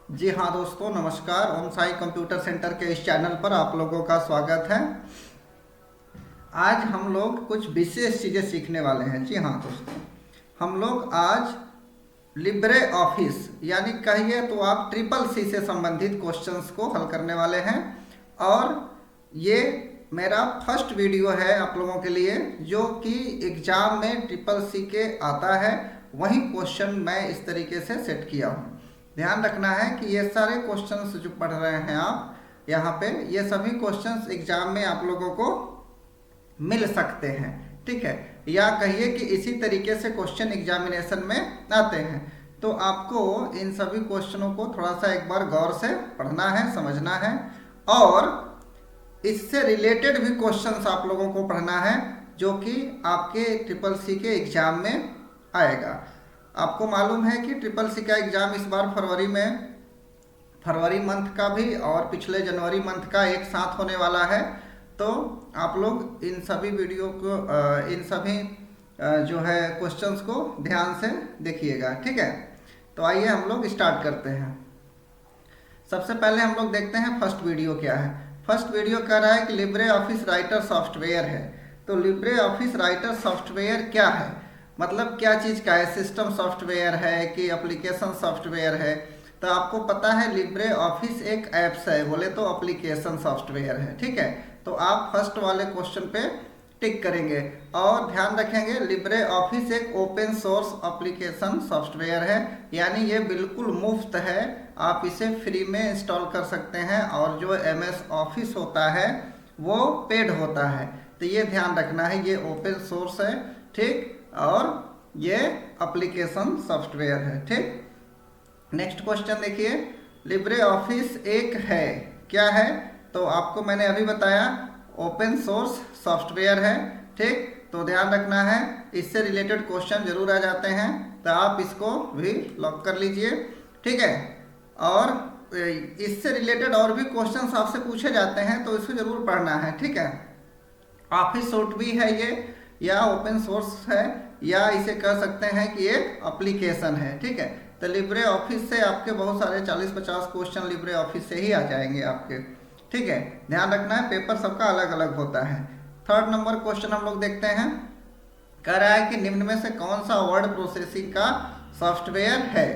जी हाँ दोस्तों, नमस्कार। ओम साई कंप्यूटर सेंटर के इस चैनल पर आप लोगों का स्वागत है। आज हम लोग कुछ विशेष चीज़ें सीखने वाले हैं। जी हाँ दोस्तों, हम लोग आज लिब्रे ऑफिस यानी कहिए तो आप ट्रिपल सी से संबंधित क्वेश्चंस को हल करने वाले हैं। और ये मेरा फर्स्ट वीडियो है आप लोगों के लिए, जो कि एग्जाम में ट्रिपल सी के आता है। वही क्वेश्चन मैं इस तरीके से सेट किया हूँ। ध्यान रखना है कि ये सारे क्वेश्चंस जो पढ़ रहे हैं आप यहाँ पे, ये सभी क्वेश्चंस एग्जाम में आप लोगों को मिल सकते हैं। ठीक है, या कहिए कि इसी तरीके से क्वेश्चन एग्जामिनेशन में आते हैं। तो आपको इन सभी क्वेश्चनों को थोड़ा सा एक बार गौर से पढ़ना है, समझना है, और इससे रिलेटेड भी क्वेश्चंस आप लोगों को पढ़ना है, जो कि आपके ट्रिपल सी के एग्जाम में आएगा। आपको मालूम है कि ट्रिपल सी का एग्जाम इस बार फरवरी मंथ का भी और पिछले जनवरी मंथ का एक साथ होने वाला है। तो आप लोग इन सभी वीडियो को इन सभी जो है क्वेश्चंस को ध्यान से देखिएगा। ठीक है, तो आइए हम लोग स्टार्ट करते हैं। सबसे पहले हम लोग देखते हैं फर्स्ट वीडियो क्या है। फर्स्ट वीडियो कह रहा है कि लिब्रे ऑफिस राइटर सॉफ्टवेयर है। तो लिब्रे ऑफिस राइटर सॉफ्टवेयर क्या है, मतलब क्या चीज़ का है, सिस्टम सॉफ्टवेयर है कि एप्लीकेशन सॉफ्टवेयर है। तो आपको पता है लिब्रे ऑफिस एक ऐप्स है, बोले तो एप्लीकेशन सॉफ्टवेयर है। ठीक है, तो आप फर्स्ट वाले क्वेश्चन पे टिक करेंगे और ध्यान रखेंगे लिब्रे ऑफिस एक ओपन सोर्स एप्लीकेशन सॉफ्टवेयर है, यानी ये बिल्कुल मुफ्त है। आप इसे फ्री में इंस्टॉल कर सकते हैं, और जो MS ऑफिस होता है वो पेड होता है। तो ये ध्यान रखना है, ये ओपन सोर्स है। ठीक, और ये एप्लीकेशन सॉफ्टवेयर है। ठीक, नेक्स्ट क्वेश्चन देखिए, लिब्रे ऑफिस एक है, क्या है? तो आपको मैंने अभी बताया ओपन सोर्स सॉफ्टवेयर है। ठीक, तो ध्यान रखना है, इससे रिलेटेड क्वेश्चन जरूर आ जाते हैं, तो आप इसको भी लॉक कर लीजिए। ठीक है, और इससे रिलेटेड और भी क्वेश्चंस आपसे पूछे जाते हैं, तो इसको जरूर पढ़ना है। ठीक है, ऑफिस सूट भी है ये, या ओपन सोर्स है, या इसे कह सकते हैं कि एक एप्लीकेशन है। ठीक है, तो लिब्रे ऑफिस से आपके बहुत सारे 40-50 क्वेश्चन लिब्रे ऑफिस से ही आ जाएंगे आपके। ठीक है, ध्यान रखना है, पेपर सबका अलग अलग होता है। थर्ड नंबर क्वेश्चन हम लोग देखते हैं। कह रहा है कि निम्न में से कौन सा वर्ड प्रोसेसिंग का सॉफ्टवेयर है।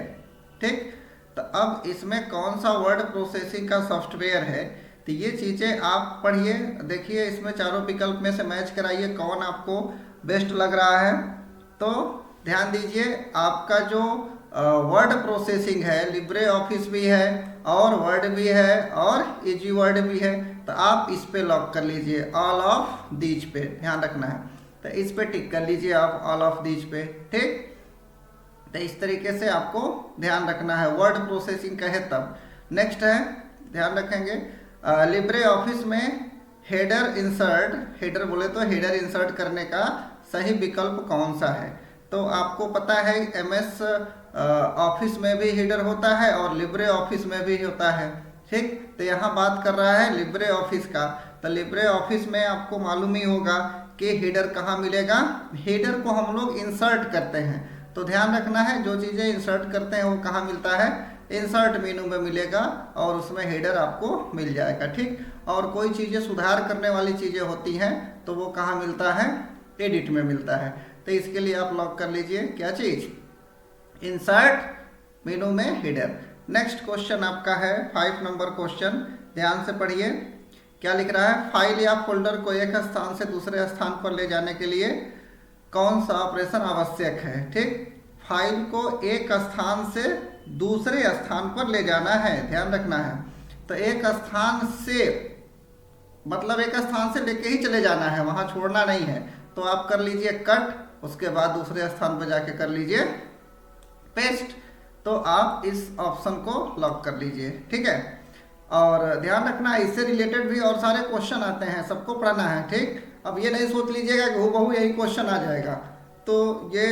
ठीक, तो अब इसमें कौन सा वर्ड प्रोसेसिंग का सॉफ्टवेयर है, तो ये चीज़ें आप पढ़िए, देखिए, इसमें चारों विकल्प में से मैच कराइए कौन आपको बेस्ट लग रहा है। तो ध्यान दीजिए, आपका जो वर्ड प्रोसेसिंग है, लिब्रे ऑफिस भी है और वर्ड भी है और इजी वर्ड भी है, तो आप इस पे लॉक कर लीजिए, ऑल ऑफ दीज पे ध्यान रखना है। तो इस पे टिक कर लीजिए आप, ऑल ऑफ दीज पे। ठीक, तो इस तरीके से आपको ध्यान रखना है, वर्ड प्रोसेसिंग कहे तब। नेक्स्ट है, ध्यान रखेंगे, लिब्रे ऑफिस में हेडर इंसर्ट, हेडर बोले तो हेडर इंसर्ट करने का सही विकल्प कौन सा है। तो आपको पता है MS ऑफिस में भी हेडर होता है और लिब्रे ऑफिस में भी होता है। ठीक, तो यहाँ बात कर रहा है लिब्रे ऑफिस का। तो लिब्रे ऑफिस में आपको मालूम ही होगा कि हेडर कहाँ मिलेगा, हेडर को हम लोग इंसर्ट करते हैं। तो ध्यान रखना है, जो चीज़ें इंसर्ट करते हैं वो कहाँ मिलता है, इंसर्ट मेनू में मिलेगा, और उसमें हेडर आपको मिल जाएगा। ठीक, और कोई चीज़ें सुधार करने वाली चीज़ें होती हैं तो वो कहाँ मिलता है, एडिट में मिलता है। तो इसके लिए आप लॉक कर लीजिए क्या चीज़, इंसर्ट मेनू में हेडर। नेक्स्ट क्वेश्चन आपका है 5 नंबर क्वेश्चन, ध्यान से पढ़िए, क्या लिख रहा है। फाइल या फोल्डर को एक स्थान से दूसरे स्थान पर ले जाने के लिए कौन सा ऑपरेशन आवश्यक है। ठीक, फाइल को एक स्थान से दूसरे स्थान पर ले जाना है, ध्यान रखना है। तो एक स्थान से मतलब एक स्थान से लेके ही चले जाना है, वहां छोड़ना नहीं है। तो आप कर लीजिए कट, उसके बाद दूसरे स्थान पर जाके कर लीजिए पेस्ट। तो आप इस ऑप्शन को लॉक कर लीजिए। ठीक है, और ध्यान रखना, इससे रिलेटेड भी और सारे क्वेश्चन आते हैं, सबको पढ़ना है। ठीक, अब ये नहीं सोच लीजिएगा कि हूबहू यही क्वेश्चन आ जाएगा, तो ये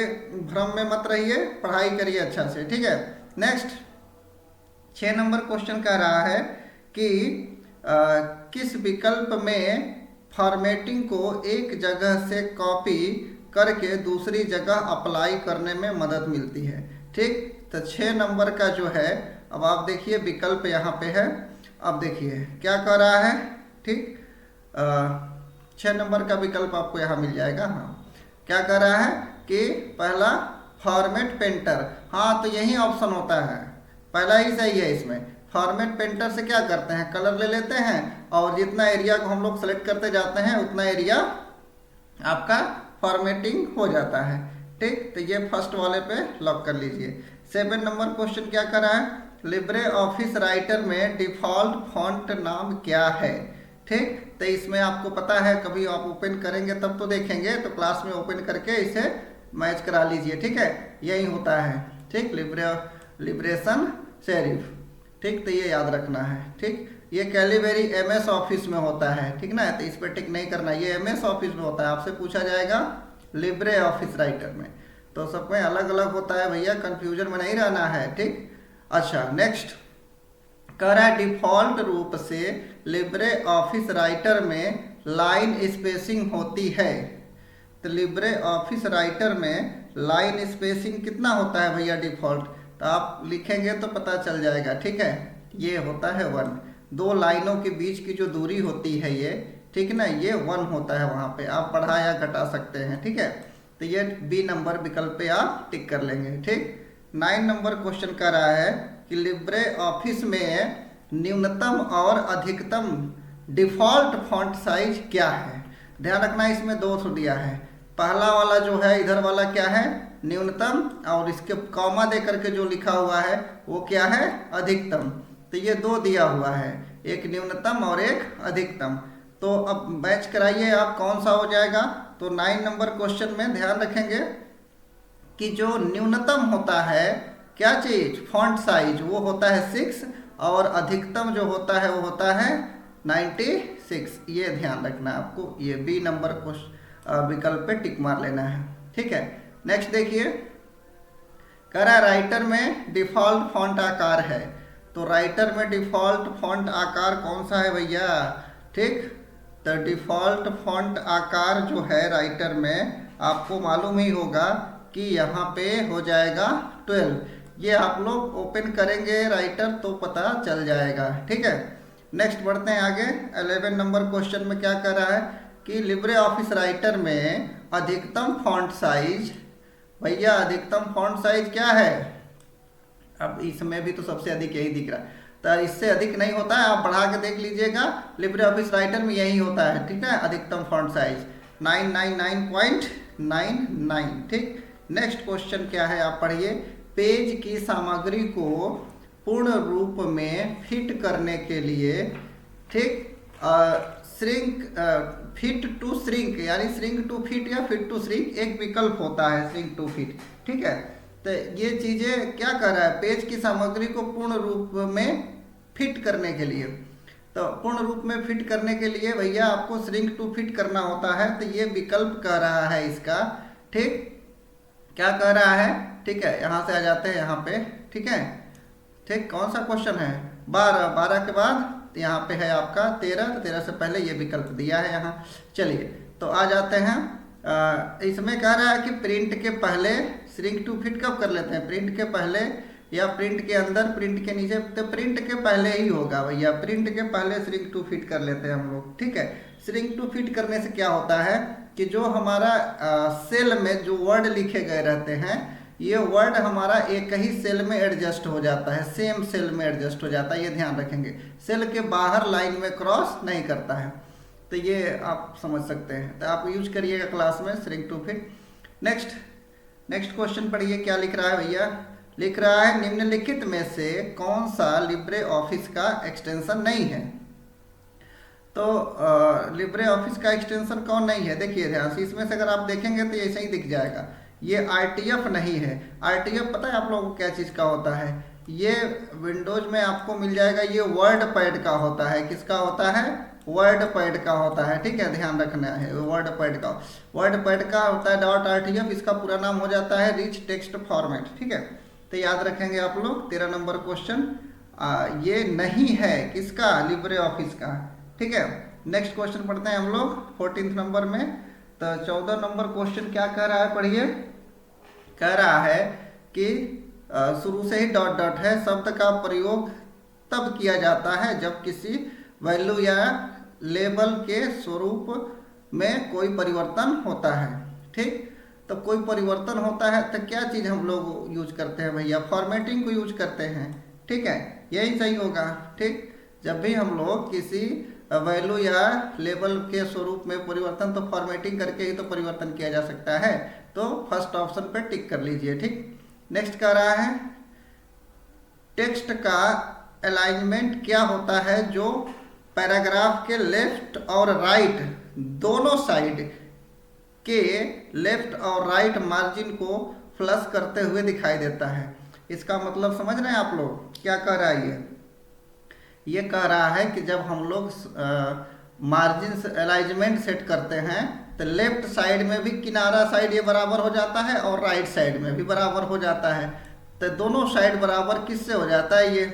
भ्रम में मत रहिए, पढ़ाई करिए अच्छा से। ठीक है, नेक्स्ट 6 नंबर क्वेश्चन कह रहा है कि किस विकल्प में फॉर्मेटिंग को एक जगह से कॉपी करके दूसरी जगह अप्लाई करने में मदद मिलती है। ठीक, तो 6 नंबर का जो है अब आप देखिए विकल्प यहाँ पे है। अब देखिए क्या कह रहा है, ठीक 6 नंबर का विकल्प आपको यहाँ मिल जाएगा। हाँ, क्या कह रहा है कि पहला फॉर्मेट पेंटर, हाँ तो यही ऑप्शन होता है, पहला ही सही है इसमें। फॉर्मेट पेंटर से क्या करते हैं, कलर ले लेते हैं और जितना एरिया को हम लोग सेलेक्ट करते जाते हैं उतना एरिया आपका फॉर्मेटिंग हो जाता है, ठीक। तो ये फर्स्ट वाले पे लॉक कर लीजिए। 7 नंबर क्वेश्चन क्या कर रहा है, लिब्रे ऑफिस राइटर में डिफॉल्ट फॉन्ट नाम क्या है, ठीक। तो इसमें आपको पता है, कभी आप ओपन करेंगे तब तो देखेंगे, तो क्लास में ओपन करके इसे मैच करा लीजिए, ठीक है। यही होता है, ठीक, लिब्रेशन सेरिफ, ठीक। तो ये याद रखना है, ठीक। ये कैलिबरी MS ऑफिस में होता है, ठीक ना, तो इस पर टिक नहीं करना, ये MS ऑफिस में होता है। आपसे पूछा जाएगा लिब्रे ऑफिस राइटर में, तो सब में अलग अलग होता है भैया, कंफ्यूजन में नहीं रहना है, ठीक। अच्छा नेक्स्ट कह रहा है डिफॉल्ट रूप से लिब्रे ऑफिस राइटर में लाइन स्पेसिंग होती है। तो लिब्रे ऑफिस राइटर में लाइन स्पेसिंग कितना होता है भैया डिफॉल्ट, तो आप लिखेंगे तो पता चल जाएगा, ठीक है। ये होता है 1, 2 लाइनों के बीच की जो दूरी होती है ये, ठीक ना, ये 1 होता है, वहाँ पे आप बढ़ा या घटा सकते हैं, ठीक है। तो ये B नंबर विकल्प पे आप टिक कर लेंगे, ठीक। 9 नंबर क्वेश्चन कर रहा है कि लिब्रे ऑफिस में न्यूनतम और अधिकतम डिफॉल्ट फॉन्ट साइज क्या है। ध्यान रखना इसमें 2 तो दिया है, पहला वाला जो है इधर वाला क्या है न्यूनतम, और इसके कॉमा दे करके जो लिखा हुआ है वो क्या है अधिकतम। तो ये 2 दिया हुआ है, एक न्यूनतम और एक अधिकतम। तो अब मैच कराइए आप कौन सा हो जाएगा। तो 9 नंबर क्वेश्चन में ध्यान रखेंगे कि जो न्यूनतम होता है क्या चीज, फॉन्ट साइज, वो होता है 6 और अधिकतम जो होता है वो होता है 96। ये ध्यान रखना आपको, ये B नंबर विकल्प पे टिक मार लेना है, ठीक है। नेक्स्ट देखिए कह रहा है राइटर में डिफॉल्ट फॉन्ट आकार है। तो राइटर में डिफॉल्ट फॉन्ट आकार कौन सा है भैया, ठीक। तो डिफॉल्ट फॉन्ट आकार जो है राइटर में आपको मालूम ही होगा कि यहाँ पे हो जाएगा 12। ये आप लोग ओपन करेंगे राइटर तो पता चल जाएगा, ठीक है। नेक्स्ट बढ़ते हैं आगे। 11 नंबर क्वेश्चन में क्या कर रहा है कि लिब्रे ऑफिस राइटर में अधिकतम फॉन्ट साइज, भैया अधिकतम फॉन्ट साइज क्या है। अब इसमें भी तो सबसे अधिक यही दिख रहा है, तो इससे अधिक नहीं होता है, आप बढ़ा के देख लीजिएगा, लिब्रे ऑफिस राइटर में यही होता है, ठीक है। अधिकतम फॉन्ट साइज 999.99, ठीक। नेक्स्ट क्वेश्चन क्या है आप पढ़िए, पेज की सामग्री को पूर्ण रूप में फिट करने के लिए, ठीक, फिट टू श्रिंक यानी श्रिंक टू फिट या फिट टू श्रिंक एक विकल्प होता है, श्रिंक टू फिट, ठीक है। तो ये चीजें क्या कर रहा है, पेज की सामग्री को पूर्ण रूप में फिट करने के लिए, तो पूर्ण रूप में फिट करने के लिए भैया आपको श्रिंक टू फिट करना होता है। तो ये विकल्प कह रहा है इसका, ठीक, क्या कह रहा है, ठीक है। यहाँ से आ जाते हैं यहाँ पे, ठीक है, ठीक। कौन सा क्वेश्चन है, 12 के बाद यहाँ पे है आपका 13, तो 13 से पहले ये विकल्प दिया है यहाँ। चलिए तो आ जाते हैं, इसमें कह रहा है कि प्रिंट के पहले श्रिंक टू फिट कब कर लेते हैं, प्रिंट के पहले या प्रिंट के अंदर, प्रिंट के नीचे, तो प्रिंट के पहले ही होगा भैया, प्रिंट के पहले श्रिंक टू फिट कर लेते हैं हम लोग, ठीक है। श्रिंक टू फिट करने से क्या होता है कि जो हमारा सेल में जो वर्ड लिखे गए रहते हैं, ये वर्ड हमारा एक ही सेल में एडजस्ट हो जाता है, सेम सेल में एडजस्ट हो जाता है, ये ध्यान रखेंगे। सेल के बाहर लाइन में क्रॉस नहीं करता है, तो ये आप समझ सकते हैं, तो आप यूज करिएगा क्लास में shrink to fit. Next question पढ़िए क्या लिख रहा है भैया, लिख रहा है निम्नलिखित में से कौन सा लिब्रे ऑफिस का एक्सटेंशन नहीं है। तो लिब्रे ऑफिस का एक्सटेंशन कौन नहीं है, देखिए ध्यान से, इसमें से अगर आप देखेंगे तो ऐसे ही दिख जाएगा। ये RTF नहीं है। RTF पता है आप लोगों को क्या चीज़ का होता है, ये विंडोज में आपको मिल जाएगा, ये वर्ड पैड का होता है। किसका होता है, वर्ड पैड का होता है, ठीक है, ध्यान रखना है, वर्ड पैड का होता है .RTF, इसका पूरा नाम हो जाता है रिच टेक्स्ट फॉर्मेट, ठीक है। तो याद रखेंगे आप लोग। 13 नंबर क्वेश्चन ये नहीं है किसका, लिब्रे ऑफिस का, ठीक है। नेक्स्ट क्वेश्चन पढ़ते हैं हम लोग 14 नंबर में। तो 14 नंबर क्वेश्चन क्या कह रहा है पढ़िए, कह रहा है कि शुरू से ही डॉट डॉट है। शब्द का प्रयोग तब किया जाता है जब किसी वैल्यू या लेबल के स्वरूप में कोई परिवर्तन होता है। ठीक, तो कोई परिवर्तन होता है तो क्या चीज़ हम लोग यूज करते हैं भैया? फॉर्मेटिंग को यूज करते हैं। ठीक है, यही सही होगा। ठीक, जब भी हम लोग किसी वैल्यू या लेबल के स्वरूप में परिवर्तन, तो फॉर्मेटिंग करके ही तो परिवर्तन किया जा सकता है। तो फर्स्ट ऑप्शन पे टिक कर लीजिए। ठीक, नेक्स्ट कह रहा है टेक्स्ट का अलाइनमेंट क्या होता है जो पैराग्राफ के लेफ्ट और राइट दोनों साइड के लेफ्ट और राइट मार्जिन को फ्लश करते हुए दिखाई देता है। इसका मतलब समझ रहे हैं आप लोग क्या कह रहा है? ये कह रहा है कि जब हम लोग मार्जिन अलाइनमेंट सेट करते हैं तो लेफ्ट साइड में भी किनारा साइड ये बराबर हो जाता है और राइट साइड में भी बराबर हो जाता है। तो दोनों साइड बराबर किससे हो जाता है ये?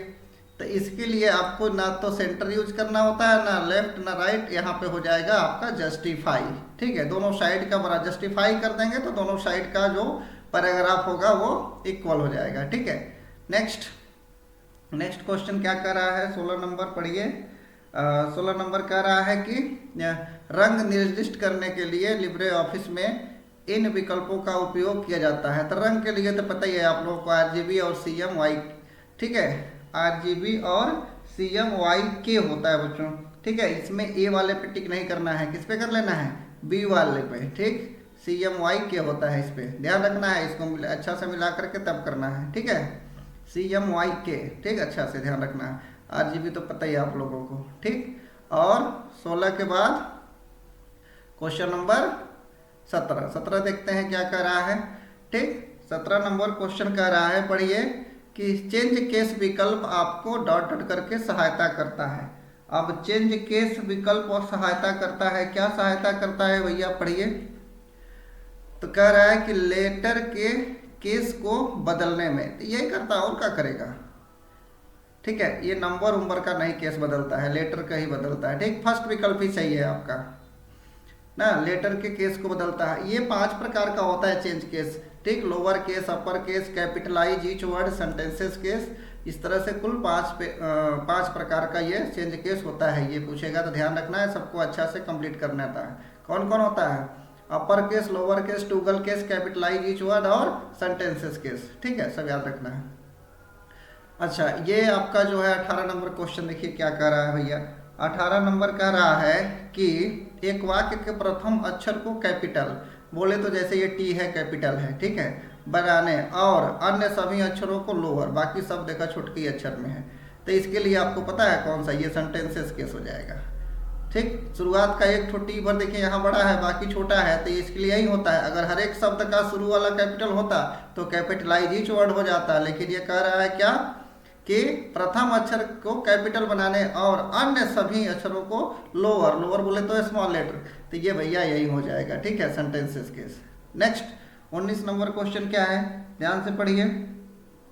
तो इसके लिए आपको ना तो सेंटर यूज करना होता है, ना लेफ्ट ना राइट। यहाँ पे हो जाएगा आपका जस्टिफाई। ठीक है, दोनों साइड का बराबर जस्टिफाई कर देंगे तो दोनों साइड का जो पैराग्राफ होगा वो इक्वल हो जाएगा। ठीक है, नेक्स्ट क्वेश्चन क्या कर रहा है? 16 नंबर पढ़िए। 16 नंबर कह रहा है कि रंग निर्दिष्ट करने के लिए लिब्रे ऑफिस में इन विकल्पों का उपयोग किया जाता है। तो रंग के लिए तो पता ही है आप लोगों को RGB और CMYK। ठीक है, RGB और CMYK होता है बच्चों। ठीक है, इसमें A वाले पे टिक नहीं करना है, किस पे कर लेना है? B वाले पे। ठीक, CMYK होता है, इस पे ध्यान रखना है। इसको अच्छा से मिला करके तब करना है। ठीक है, CMYK। ठीक, अच्छा से ध्यान रखना है। RGB तो पता ही है आप लोगों को। ठीक, और 16 के बाद क्वेश्चन नंबर 17 देखते हैं क्या कह रहा है। ठीक, 17 नंबर क्वेश्चन कह रहा है, पढ़िए कि चेंज केस विकल्प आपको डॉट डॉट करके सहायता करता है। अब चेंज केस विकल्प और सहायता करता है, क्या सहायता करता है भैया? पढ़िए, तो कह रहा है कि लेटर के केस को बदलने में। तो यही करता है, और क्या करेगा? ठीक है, ये नंबर का नहीं केस बदलता है, लेटर का ही बदलता है। ठीक, फर्स्ट विकल्प ही सही है आपका ना, लेटर के केस को बदलता है। ये 5 प्रकार का होता है चेंज केस। ठीक, lower case, upper case, capitalize each word, sentences case, इस तरह से कुल 5 प्रकार का ये चेंज केस होता है। ये पूछेगा तो ध्यान रखना है, सबको अच्छा से कंप्लीट करना था। कौन कौन होता है? Upper case, lower case, toggle case, capitalize each word और सेंटेंसेस केस। ठीक है, सब याद रखना है। अच्छा, ये आपका जो है 18 नंबर क्वेश्चन देखिए क्या कह रहा है भैया। 18 नंबर कह रहा है कि एक वाक्य के प्रथम अक्षर को कैपिटल, बोले तो जैसे ये T है कैपिटल है, ठीक है, बनाने और अन्य सभी अक्षरों को लोअर, बाकी सब देखा छोटकी अक्षर में है। तो इसके लिए आपको पता है कौन सा? ये सेंटेंसेस केस हो जाएगा। ठीक, शुरुआत का एक छोटी पर देखिए यहाँ बड़ा है, बाकी छोटा है, तो इसके लिए यही होता है। अगर हर एक शब्द का शुरू वाला कैपिटल होता तो कैपिटलाइज ईच वर्ड हो जाता, लेकिन ये कह रहा है क्या कि प्रथम अक्षर को कैपिटल बनाने और अन्य सभी अक्षरों को लोअर, लोअर बोले तो स्मॉल लेटर, तो ये भैया यही हो जाएगा। ठीक है, sentences case. Next 19 number question क्या है, ध्यान से पढ़िए।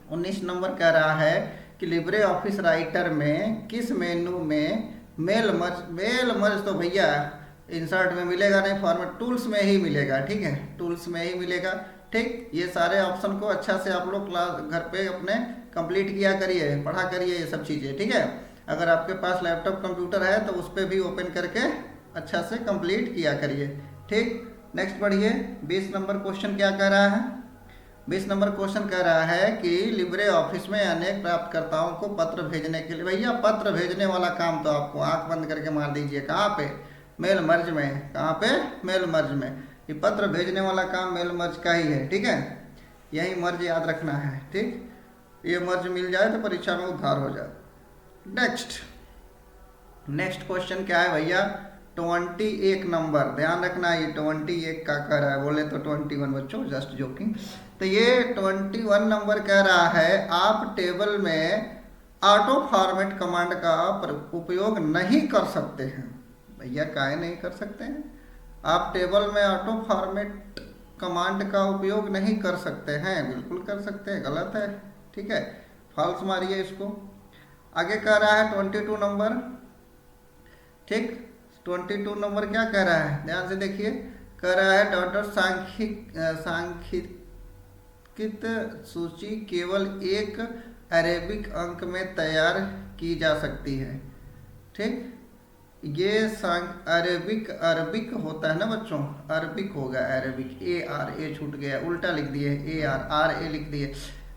19 नंबर कह रहा है कि लिब्रे ऑफिस राइटर में किस मेनू में मेल मर्ज तो भैया इंसर्ट में मिलेगा नहीं, फॉर्मेट टूल्स में ही मिलेगा। ठीक है, टूल्स में ही मिलेगा। ठीक, ये सारे ऑप्शन को अच्छा से आप लोग क्लास घर पे अपने कंप्लीट किया करिए, पढ़ा करिए ये सब चीज़ें। ठीक है, अगर आपके पास लैपटॉप कंप्यूटर है तो उस पर भी ओपन करके अच्छा से कंप्लीट किया करिए। ठीक, नेक्स्ट पढ़िए। 20 नंबर क्वेश्चन क्या कह रहा है? 20 नंबर क्वेश्चन कह रहा है कि लिब्रे ऑफिस में अनेक प्राप्तकर्ताओं को पत्र भेजने के लिए, भैया पत्र भेजने वाला काम तो आपको आंख बंद करके मार दीजिए। कहाँ पे? मेल मर्ज में। कहाँ पे? मेल मर्ज में। ये पत्र भेजने वाला काम मेल मर्ज का ही है। ठीक है, यही मर्ज याद रखना है। ठीक, ये मर्ज मिल जाए तो परीक्षा में उद्धार हो जाए। नेक्स्ट क्वेश्चन क्या है भैया? 21 नंबर, ध्यान रखना है, ये 21 का कह रहा है, बोले तो 21 बच्चों, जस्ट जोकिंग। तो ये 21 नंबर कह रहा है आप टेबल में ऑटो फॉर्मेट कमांड का उपयोग नहीं कर सकते हैं। भैया काहे नहीं कर सकते हैं? आप टेबल में ऑटो फॉर्मेट कमांड का उपयोग नहीं कर सकते हैं। बिल्कुल कर सकते हैं, गलत है। ठीक है, फॉल्स मारिए इसको। आगे कह रहा है 22 नंबर। ठीक, 22 नंबर क्या कह रहा है, ध्यान से देखिए। कह रहा है डॉट डॉट सूची केवल एक अरेबिक अंक में तैयार की जा सकती है। ठीक, ये अरबिक होता है ना बच्चों, अरबिक होगा, अरबिक, ए छूट गया, उल्टा लिख दिए, AR लिख दिए,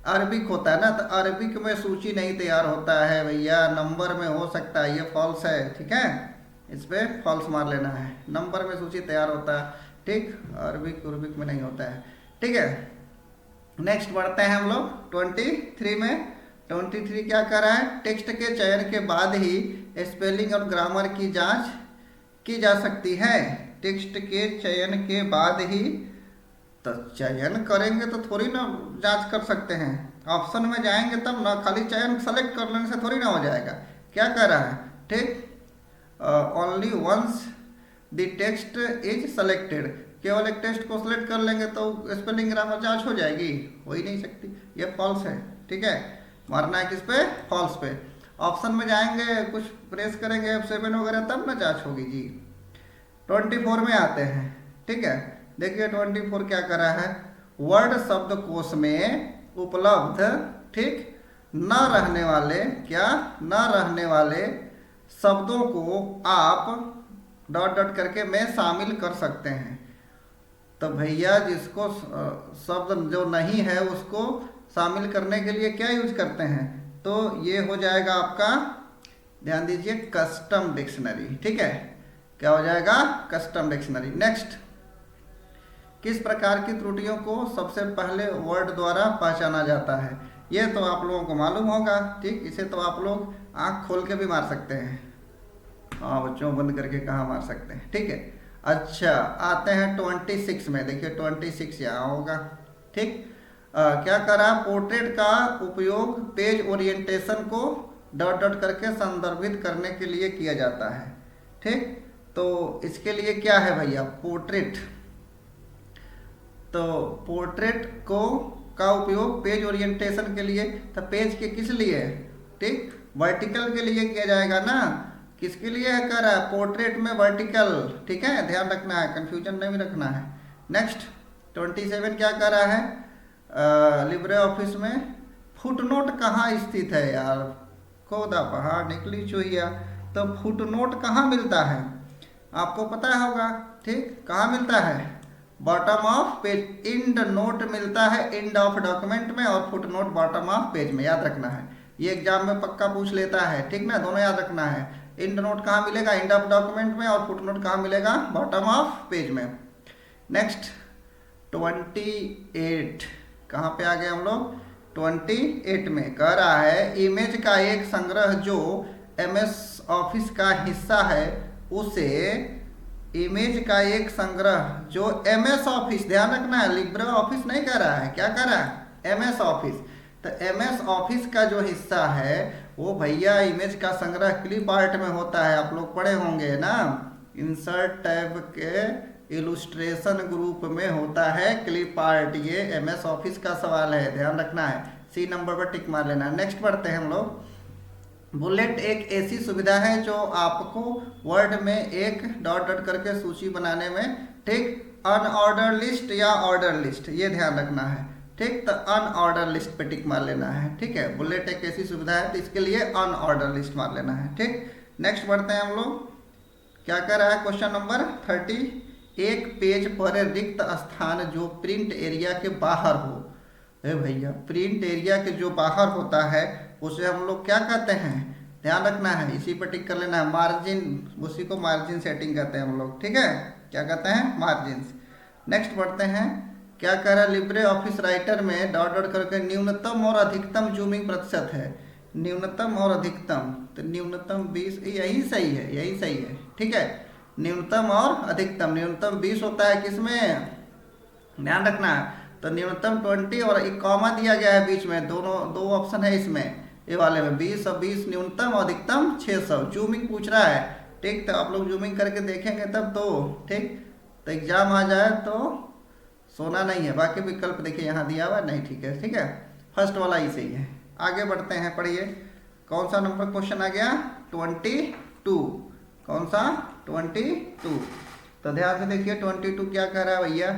अरबिक होता है ना। तो अरबिक में सूची नहीं तैयार होता है भैया, नंबर में हो सकता है, ये फॉल्स है। ठीक है, इस पे फॉल्स मार लेना है, नंबर में सूची तैयार होता है। ठीक, अरबिक में नहीं होता है। ठीक है, नेक्स्ट बढ़ते हैं हम लोग 23 में। 23 क्या कर रहा है, टेक्स्ट के चयन के बाद ही स्पेलिंग और ग्रामर की जांच की जा सकती है। टेक्स्ट के चयन के बाद ही, तो चयन करेंगे तो थोड़ी ना जांच कर सकते हैं, ऑप्शन में जाएंगे तब ना, खाली चयन सेलेक्ट कर लेने से थोड़ी ना हो जाएगा। क्या कर रहा है, ठीक, only once the text is selected, केवल एक टेक्स्ट को सेलेक्ट कर लेंगे तो स्पेलिंग ग्रामर जांच हो जाएगी, हो ही नहीं सकती, ये फॉल्स है। ठीक है, मारना है किस पे, फॉल्स पे। ऑप्शन में जाएंगे, कुछ प्रेस करेंगे F7 वगैरह, तब ना जांच होगी जी। 24 में आते हैं। ठीक है, देखिए 24 क्या कर रहा है, वर्ड शब्दकोश में उपलब्ध, ठीक, न रहने वाले, क्या, न रहने वाले शब्दों को आप डॉट डॉट करके में शामिल कर सकते हैं। तो भैया जिसको शब्द जो नहीं है उसको शामिल करने के लिए क्या यूज करते हैं, तो ये हो जाएगा आपका, ध्यान दीजिए, कस्टम डिक्शनरी। ठीक है, क्या हो जाएगा, कस्टम डिक्शनरी। नेक्स्ट, किस प्रकार की त्रुटियों को सबसे पहले वर्ड द्वारा पहचाना जाता है, ये तो आप लोगों को मालूम होगा। ठीक, इसे तो आप लोग आंख खोल के भी मार सकते हैं, हाँ बच्चों, बंद करके कहाँ मार सकते हैं। ठीक है, अच्छा आते हैं 26 में। देखिए 26 यहाँ होगा। ठीक, क्या करा, पोर्ट्रेट का उपयोग page orientation co dot dot करके संदर्भित करने के लिए किया जाता है। ठीक, तो इसके लिए क्या है भैया, पोर्ट्रेट, तो पोर्ट्रेट को का उपयोग पेज ओरिएंटेशन के लिए, तो पेज के किस लिए, ठीक, वर्टिकल के लिए किया जाएगा ना, किसके लिए है कर रहा है, पोर्ट्रेट में वर्टिकल। ठीक है, ध्यान रखना है, कंफ्यूजन नहीं रखना है। नेक्स्ट 27 क्या कर रहा है, लिब्रे ऑफिस में फुटनोट कहाँ स्थित है यार, खोदा पहाड़ निकली चुहिया, तो फुटनोट कहाँ मिलता है, आपको पता होगा। ठीक, कहाँ मिलता है, bottom of page, end note मिलता है इंड ऑफ डॉक्यूमेंट में, और फुटनोट बॉटम ऑफ पेज में, याद रखना है, ये एग्जाम में पक्का पूछ लेता है। ठीक ना, दोनों याद रखना है, इंड नोट कहाँ मिलेगा, इंड ऑफ डॉक्यूमेंट में, और फुटनोट कहाँ मिलेगा, बॉटम ऑफ पेज में। नेक्स्ट 28 कहाँ पे आ गए हम लोग, 28 में कह रहा है, इमेज का एक संग्रह जो MS ऑफिस का हिस्सा है उसे, इमेज का एक संग्रह जो MS ऑफिस, ध्यान रखना है, लिब्रे ऑफिस नहीं कह रहा है, क्या कह रहा है, MS ऑफिस। तो MS ऑफिस का जो हिस्सा है वो भैया इमेज का संग्रह क्लिप आर्ट में होता है, आप लोग पढ़े होंगे ना, इंसर्ट टैब के इलुस्ट्रेशन ग्रुप में होता है क्लिप आर्ट, ये MS ऑफिस का सवाल है, ध्यान रखना है, C नंबर पर टिक मार लेना। नेक्स्ट पढ़ते हैं हम लोग, बुलेट एक ऐसी सुविधा है जो आपको वर्ड में एक डॉट डॉट करके सूची बनाने में, ठीक, अनऑर्डर लिस्ट या ऑर्डर लिस्ट, ये ध्यान रखना है। ठीक, तो अनऑर्डर लिस्ट पे टिक मार लेना है। ठीक है, बुलेट एक ऐसी सुविधा है तो इसके लिए अनऑर्डर लिस्ट मार लेना है। ठीक, नेक्स्ट बढ़ते हैं हम लोग, क्या कर रहा है, क्वेश्चन नंबर 30, एक पेज पर रिक्त स्थान जो प्रिंट एरिया के बाहर हो, भैया प्रिंट एरिया के जो बाहर होता है उसे हम लोग क्या कहते हैं, ध्यान रखना है, इसी पर टिक कर लेना है, मार्जिन, उसी को मार्जिन सेटिंग कहते हैं हम लोग। ठीक है, क्या कहते हैं, मार्जिन। नेक्स्ट बढ़ते हैं, क्या कह रहा है, लिब्रे ऑफिस राइटर में डॉट डॉट करके न्यूनतम और अधिकतम जूमिंग प्रतिशत है, न्यूनतम और अधिकतम, तो न्यूनतम 20, यही सही है, यही सही है। ठीक है, न्यूनतम और अधिकतम, न्यूनतम 20 होता है किसमें, ध्यान रखना है, तो न्यूनतम 20 और एक कॉमा दिया गया है बीच में, दोनों दो ऑप्शन है इसमें, ये वाले में 20 और 20 न्यूनतम, अधिकतम 600, जूमिंग पूछ रहा है। ठीक, तो आप लोग जूमिंग करके देखेंगे तब तो, ठीक, तो एग्जाम आ जाए तो सोना नहीं है, बाकी विकल्प देखिए यहाँ दिया हुआ नहीं, ठीक है। ठीक है, फर्स्ट वाला ही सही है। आगे बढ़ते हैं, पढ़िए, कौन सा नंबर क्वेश्चन आ गया, 22, कौन सा, 22, तो ध्यान से देखिए 22 क्या कह रहा है भैया,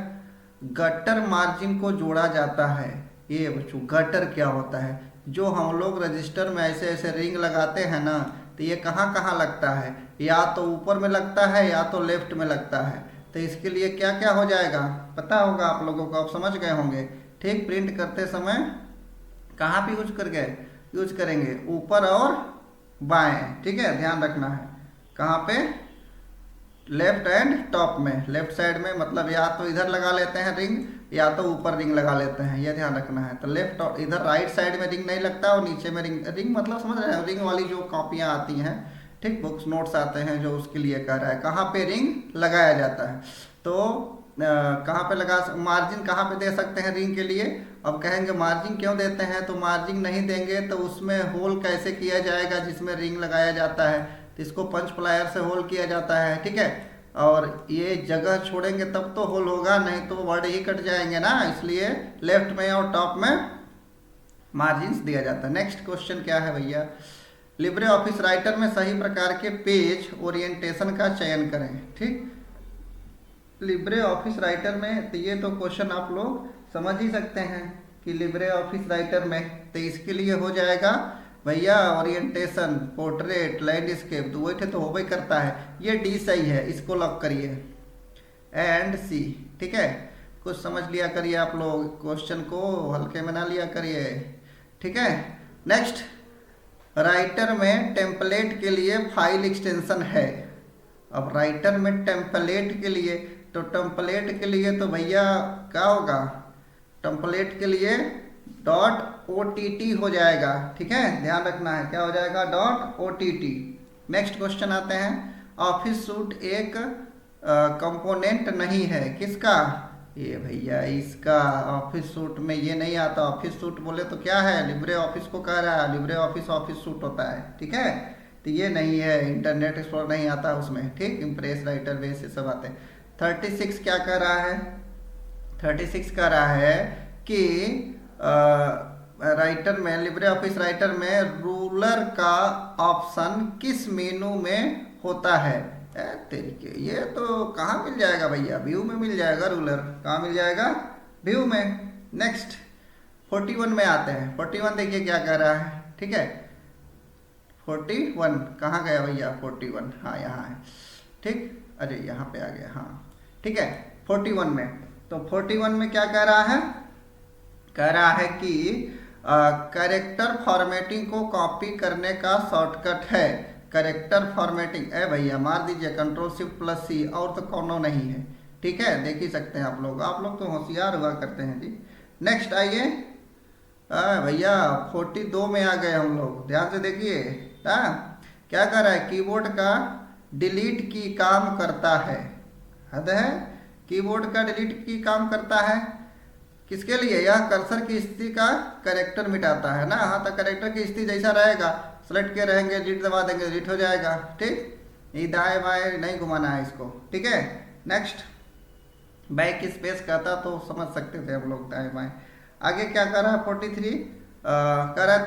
गटर मार्जिन को जोड़ा जाता है, ये बच्चों गटर क्या होता है? जो हम लोग रजिस्टर में ऐसे ऐसे रिंग लगाते हैं ना, तो ये कहाँ कहाँ लगता है? या तो ऊपर में लगता है या तो लेफ्ट में लगता है। तो इसके लिए क्या क्या हो जाएगा पता होगा आप लोगों को, आप समझ गए होंगे। ठीक, प्रिंट करते समय कहाँ पे यूज करेंगे? ऊपर और बाएं। ठीक है, ध्यान रखना है। कहाँ पे? लेफ्ट एंड टॉप में। लेफ्ट साइड में मतलब या तो इधर लगा लेते हैं रिंग या तो ऊपर रिंग लगा लेते हैं, ये ध्यान रखना है। तो लेफ्ट और इधर राइट साइड में रिंग नहीं लगता और नीचे में रिंग मतलब समझ रहे हैं, रिंग वाली जो कॉपियाँ आती हैं, ठीक, बुक्स नोट्स आते हैं जो, उसके लिए कह रहा है कहाँ पे रिंग लगाया जाता है। तो कहाँ पे मार्जिन कहाँ पे दे सकते हैं रिंग के लिए? अब कहेंगे मार्जिन क्यों देते हैं, तो मार्जिन नहीं देंगे तो उसमें होल कैसे किया जाएगा जिसमें रिंग लगाया जाता है? तो इसको पंच प्लायर से होल किया जाता है। ठीक है, और ये जगह छोड़ेंगे तब तो होल होगा, नहीं तो वर्ड ही कट जाएंगे ना, इसलिए लेफ्ट में और टॉप में मार्जिन दिया जाता है। नेक्स्ट क्वेश्चन क्या है भैया? लिब्रे ऑफिस राइटर में सही प्रकार के पेज ओरिएंटेशन का चयन करें। ठीक, लिब्रे ऑफिस राइटर में तो ये तो क्वेश्चन आप लोग समझ ही सकते हैं कि लिब्रे ऑफिस राइटर में तो इसके लिए हो जाएगा भैया ओरिएंटेशन, पोर्ट्रेट, लैंडस्केप, तो वही तो हो ही करता है। ये डी सही है, इसको लॉक करिए एंड सी। ठीक है, कुछ समझ लिया करिए आप लोग, क्वेश्चन को हल्के में ना लिया करिए। ठीक है, नेक्स्ट, राइटर में टेम्पलेट के लिए फाइल एक्सटेंशन है। अब राइटर में टेम्पलेट के लिए, तो टेम्पलेट के लिए तो भैया क्या होगा? टेम्पलेट के लिए .ott हो जाएगा। ठीक है, ध्यान रखना है, क्या हो जाएगा? .ott। नेक्स्ट क्वेश्चन आते हैं, ऑफिस सूट एक कंपोनेंट नहीं है, किसका? ये भैया इसका। ऑफिस सूट में ये नहीं आता। ऑफिस सूट बोले तो क्या है? लिब्रे ऑफिस को कह रहा है, लिब्रे ऑफिस ऑफिस सूट होता है। ठीक है, तो ये नहीं है, इंटरनेट एक्सप्लोरर नहीं आता उसमें। ठीक, इम्प्रेस, राइटर बेस, ये सब आते हैं। 36 क्या कह रहा है? 36 कह रहा है कि राइटर में, लिब्रे ऑफिस राइटर में रूलर का ऑप्शन किस मेनू में होता है? तरीके, ये तो कहाँ मिल जाएगा भैया? व्यू में मिल जाएगा रूलर। कहाँ मिल जाएगा? व्यू में। नेक्स्ट 41 में आते हैं। 41 देखिए क्या कह रहा है। ठीक है, 41 कहाँ गया भैया? 41, हाँ यहाँ है। ठीक, अरे यहाँ पे आ गया, हाँ ठीक है। 41 में, तो 41 में क्या कह रहा है? कह रहा है कि कैरेक्टर फॉर्मेटिंग को कॉपी करने का शॉर्टकट है। कैरेक्टर फॉर्मेटिंग, भैया मार दीजिए Ctrl+Shift+C, और तो कोनो नहीं है। ठीक है, देख ही सकते हैं आप लोग तो होशियार हुआ करते हैं जी। नेक्स्ट आइए भैया 42 में आ गए हम लोग, ध्यान से देखिए। क्या कर रहा है? कीबोर्ड का डिलीट की काम करता है। हद है, कीबोर्ड का डिलीट की काम करता है किसके लिए? यह कर्सर की स्थिति का कैरेक्टर मिटाता है ना। हाँ, तो कैरेक्टर की स्थिति जैसा रहेगा, सेलेक्ट के रहेंगे, डिलीट दबा देंगे, डिलीट हो जाएगा। ठीक, ये दाएं बाएं नहीं घुमाना है इसको। ठीक है, नेक्स्ट, बैक स्पेस कहता तो समझ सकते थे हम लोग, दाएं बाएं। आगे क्या कर रहा है? 43 कह रहा है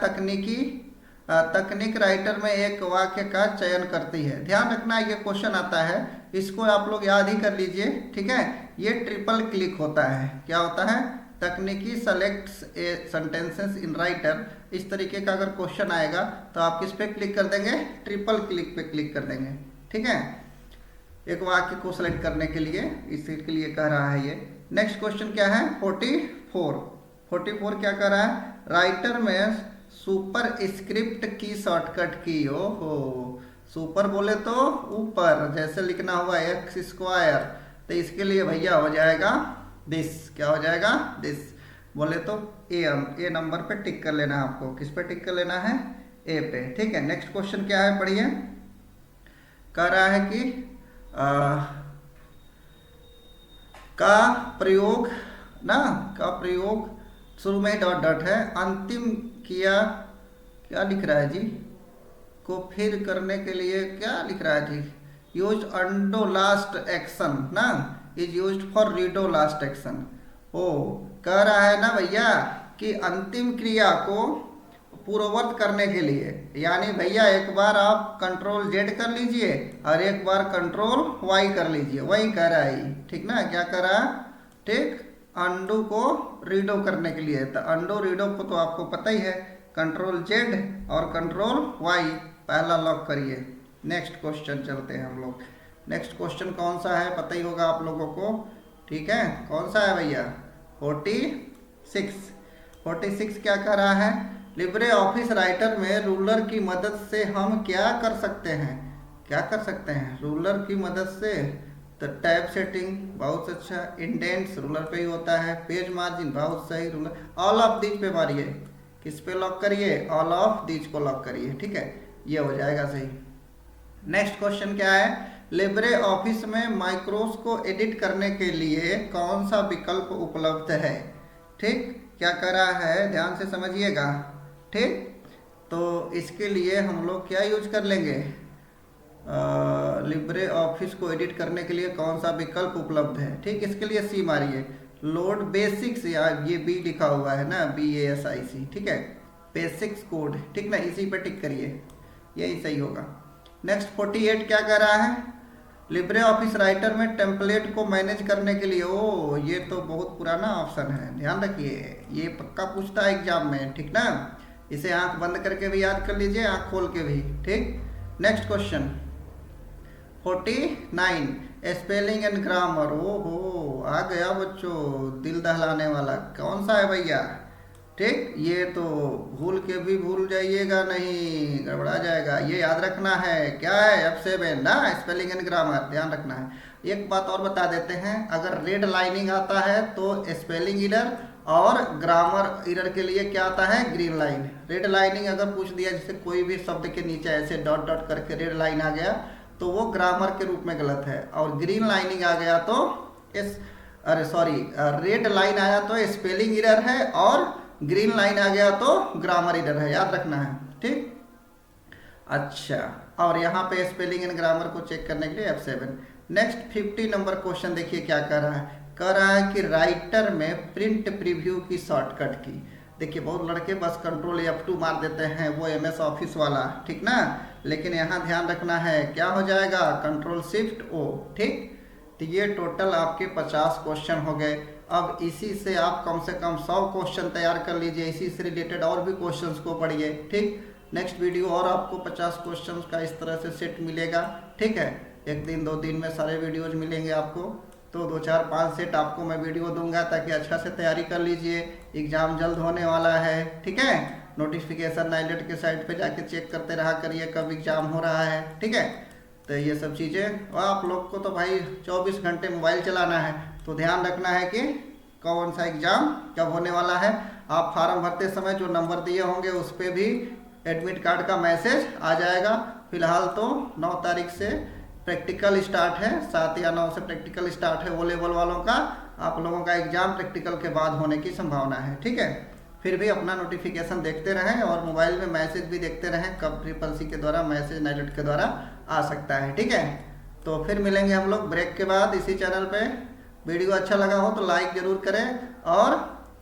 तकनीक राइटर में एक वाक्य का चयन करती है। ध्यान रखना, ये क्वेश्चन आता है, इसको आप लोग याद ही कर लीजिए। ठीक है, ये ट्रिपल क्लिक होता है। क्या होता है? तकनीकी selects A sentences in writer. इस तरीके का अगर क्वेश्चन आएगा तो आप किस पे क्लिक कर देंगे? ट्रिपल क्लिक पे क्लिक कर देंगे। ठीक है, एक वाक्य को सेलेक्ट करने के लिए, इसी के लिए कह रहा है ये। नेक्स्ट क्वेश्चन क्या है? 44 क्या कह रहा है? राइटर में सुपर स्क्रिप्ट की शॉर्टकट की। ओहो, सुपर बोले तो ऊपर, जैसे लिखना हुआ x², तो इसके लिए भैया हो जाएगा दिस। क्या हो जाएगा? दिस। बोले तो ए नंबर पे टिक कर लेना है आपको। किस पे टिक कर लेना है? ए पे। ठीक है, नेक्स्ट क्वेश्चन क्या है, पढ़िए। कह रहा है कि का प्रयोग शुरू में डॉट है, अंतिम क्या लिख रहा है जी? को फिर करने के लिए क्या लिख रहा है जी? यूज अंडो लास्ट एक्शन ना, is use for redo last action. ओ, कह रहा है ना भैया कि अंतिम क्रिया को पूर्ववर्त करने के लिए, यानी भैया एक बार आप Ctrl+Z कर लीजिए और एक बार Ctrl+Y कर लीजिए, वही कह रहा है। ठीक ना, क्या कर रहा है? ठीक, अंडू को रीडो करने के लिए। तो अंडू रीडो को तो आपको पता ही है, कंट्रोल जेड और कंट्रोल वाई, पहला लॉक करिए। नेक्स्ट क्वेश्चन चलते हैं हम लोग। नेक्स्ट क्वेश्चन कौन सा है पता ही होगा आप लोगों को, ठीक है, कौन सा है भैया? 46। 46 क्या कर रहा है? लिब्रे ऑफिस राइटर में रूलर की मदद से हम क्या कर सकते हैं? क्या कर सकते हैं रूलर की मदद से? तो टैब सेटिंग, बहुत अच्छा। इंडेंट्स रूलर पे ही होता है। पेज मार्जिन, बहुत सही। रूलर ऑल ऑफ दीज पे मारिए। किस पे लॉक करिए? ऑल ऑफ दीज को लॉक करिए, ठीक है, ये हो जाएगा सही। नेक्स्ट क्वेश्चन क्या है? लिब्रे ऑफिस में माइक्रोस को एडिट करने के लिए कौन सा विकल्प उपलब्ध है? ठीक, क्या कर रहा है, ध्यान से समझिएगा। ठीक, तो इसके लिए हम लोग क्या यूज कर लेंगे? लिब्रे ऑफिस को एडिट करने के लिए कौन सा विकल्प उपलब्ध है? ठीक, इसके लिए सी मारिए। लोड बेसिक्स, या ये बी लिखा हुआ है ना, BASIC, ठीक है, बेसिक्स कोड, ठीक ना, इसी पे टिक करिए, यही सही होगा। नेक्स्ट 48 क्या कर रहा है? लिब्रे ऑफिस राइटर में टेम्पलेट को मैनेज करने के लिए, ओ ये तो बहुत पुराना ऑप्शन है, ध्यान रखिए, ये पक्का पूछता है एग्जाम में, ठीक ना। इसे आंख बंद करके भी याद कर लीजिए, आंख खोल के भी, ठीक। Next question 49, spelling and grammar. ओहो, आ गया बच्चों, दिल दहलाने वाला। कौन सा है भैया? ठीक, ये तो भूल के भी भूल जाइएगा नहीं, गड़बड़ा जाएगा। ये याद रखना है, क्या है? F7 ना, स्पेलिंग एंड ग्रामर, ध्यान रखना है। एक बात और बता देते हैं, अगर रेड लाइनिंग आता है तो स्पेलिंग एरर, और ग्रामर एरर के लिए क्या आता है? Green line. रेड लाइनिंग अगर पूछ दिया, जैसे कोई भी शब्द के नीचे ऐसे डॉट डॉट करके रेड लाइन आ गया, तो वो ग्रामर के रूप में गलत है। और ग्रीन लाइनिंग आ गया तो रेड लाइन आया तो स्पेलिंग एरर है, और ग्रीन लाइन आ गया तो ग्रामर एरर है, याद रखना है, ठीक। अच्छा, और यहाँ पे स्पेलिंग एंड ग्रामर को चेक करने के लिए F7। नेक्स्ट 50 नंबर क्वेश्चन देखिए क्या कर रहा है। कह रहा है कि राइटर में प्रिंट प्रीव्यू की शॉर्टकट की। देखिए बहुत लड़के बस कंट्रोल F2 मार देते हैं, वो MS ऑफिस वाला, ठीक ना, लेकिन यहाँ ध्यान रखना है, क्या हो जाएगा? कंट्रोल शिफ्ट O, ठीक। तो ये टोटल आपके 50 क्वेश्चन हो गए। अब इसी से आप कम से कम 100 क्वेश्चन तैयार कर लीजिए, इसी से रिलेटेड और भी क्वेश्चंस को पढ़िए, ठीक। नेक्स्ट वीडियो और आपको 50 क्वेश्चंस का इस तरह से सेट मिलेगा, ठीक है। एक दिन 2 दिन में सारे वीडियोज मिलेंगे आपको, तो 2 4 5 सेट आपको मैं वीडियो दूंगा, ताकि अच्छा से तैयारी कर लीजिए। एग्जाम जल्द होने वाला है, ठीक है। नोटिफिकेशन नाइलेट के साइट पे जाके चेक करते रहा करिए कब एग्जाम हो रहा है, ठीक है। तो ये सब चीज़ें, आप लोग को तो भाई 24 घंटे मोबाइल चलाना है, तो ध्यान रखना है कि कौन सा एग्ज़ाम कब होने वाला है। आप फार्म भरते समय जो नंबर दिए होंगे उस पर भी एडमिट कार्ड का मैसेज आ जाएगा। फिलहाल तो 9 तारीख से प्रैक्टिकल स्टार्ट है, 7 या 9 से प्रैक्टिकल स्टार्ट है वो लेवल वालों का। आप लोगों का एग्ज़ाम प्रैक्टिकल के बाद होने की संभावना है, ठीक है। फिर भी अपना नोटिफिकेशन देखते रहें, और मोबाइल में मैसेज भी देखते रहें, कब ट्रिपल के द्वारा मैसेज नाइलेट के द्वारा आ सकता है, ठीक है। तो फिर मिलेंगे हम लोग ब्रेक के बाद इसी चैनल पे। वीडियो अच्छा लगा हो तो लाइक ज़रूर करें, और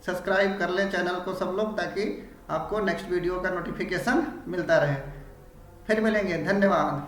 सब्सक्राइब कर लें चैनल को सब लोग, ताकि आपको नेक्स्ट वीडियो का नोटिफिकेशन मिलता रहे। फिर मिलेंगे, धन्यवाद।